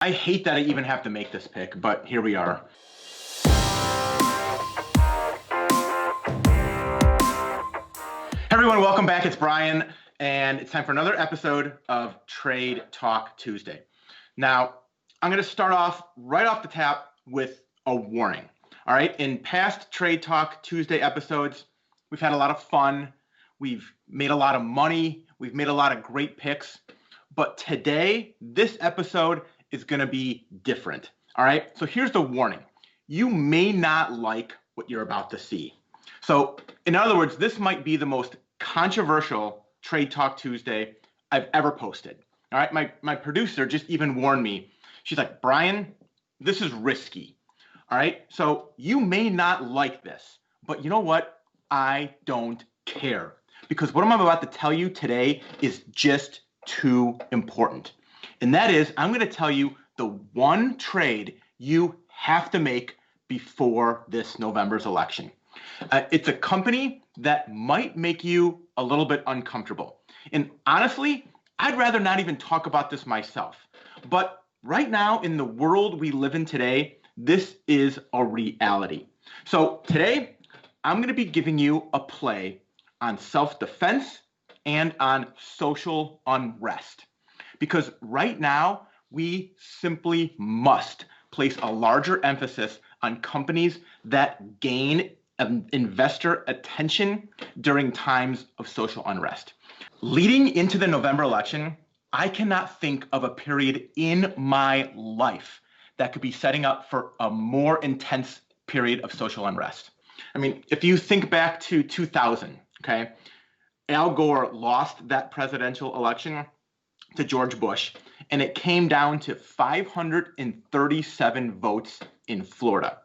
I hate that I even have to make this pick, but here we are. Hey everyone, welcome back. It's Brian, and it's time for another episode of Trade Talk Tuesday. Now, I'm going to start off right off the tap with a warning. All right, in past Trade Talk Tuesday episodes, we've had a lot of fun. We've made a lot of money. We've made a lot of great picks. But today, this episode is going to be different. All right, so here's the warning. You may not like what you're about to see. So in other words, this might be the most controversial Trade Talk Tuesday I've ever posted. All right, my producer just even warned me. She's like, Brian, this is risky. All right, so you may not like this, but you know what? I don't care, because what I'm about to tell you today is just too important. And that is, I'm going to tell you the one trade you have to make before this November's election. It's a company that might make you a little bit uncomfortable. And honestly, I'd rather not even talk about this myself. But right now, in the world we live in today, this is a reality. So today, I'm going to be giving you a play on self-defense and on social unrest. Because right now, we simply must place a larger emphasis on companies that gain investor attention during times of social unrest. Leading into the November election, I cannot think of a period in my life that could be setting up for a more intense period of social unrest. I mean, if you think back to 2000, okay, Al Gore lost that presidential election to George Bush, and it came down to 537 votes in Florida.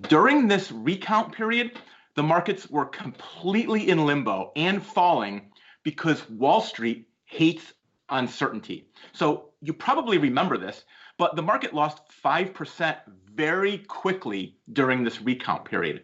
During this recount period, the markets were completely in limbo and falling because Wall Street hates uncertainty. So you probably remember this, but the market lost 5% very quickly during this recount period.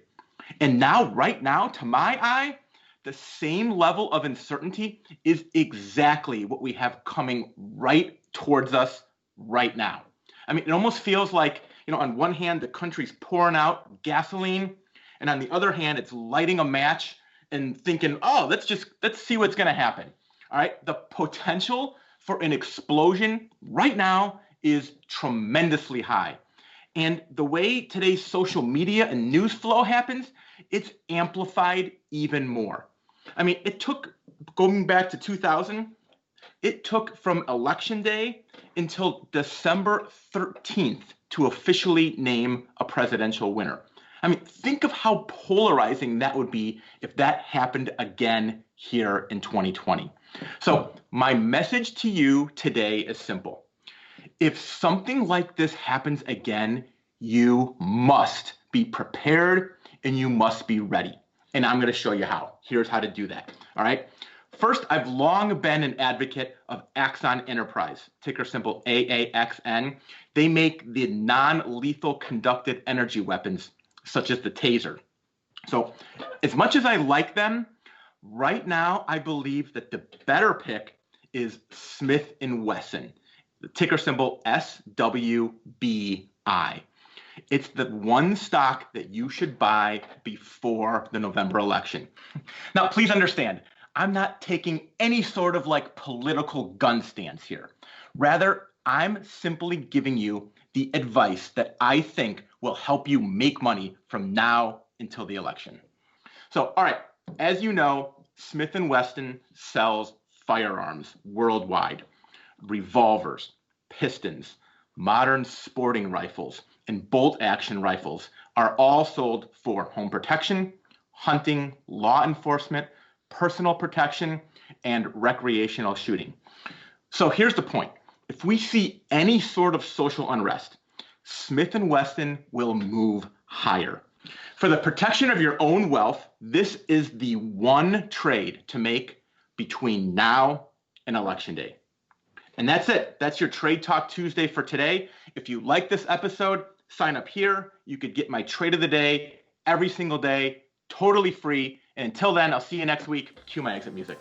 And now, right now, to my eye, the same level of uncertainty is exactly what we have coming right towards us right now. I mean, it almost feels like, on one hand, the country's pouring out gasoline, and on the other hand, it's lighting a match and thinking, oh, let's see what's going to happen. All right. The potential for an explosion right now is tremendously high. And the way today's social media and news flow happens, it's amplified even more. I mean, it took, going back to 2000, it took from election day until December 13th to officially name a presidential winner. I mean, think of how polarizing that would be if that happened again here in 2020. So my message to you today is simple. If something like this happens again, you must be prepared and you must be ready. And I'm going to show you how. Here's how to do that. All right. First, I've long been an advocate of Axon Enterprise, ticker symbol AAXN. They make the non-lethal conducted energy weapons, such as the taser. So as much as I like them, right now I believe that the better pick is Smith & Wesson, the ticker symbol SWBI. It's the one stock that you should buy before the November election. Now, please understand, I'm not taking any sort of political gun stance here. Rather, I'm simply giving you the advice that I think will help you make money from now until the election. So, all right, as you know, Smith & Wesson sells firearms worldwide, revolvers, pistons, modern sporting rifles, and bolt-action rifles are all sold for home protection, hunting, law enforcement, personal protection, and recreational shooting. So here's the point. If we see any sort of social unrest, Smith & Wesson will move higher. For the protection of your own wealth, this is the one trade to make between now and Election Day. And that's it. That's your Trade Talk Tuesday for today. If you like this episode, sign up here. You could get my trade of the day every single day, totally free. And until then, I'll see you next week. Cue my exit music.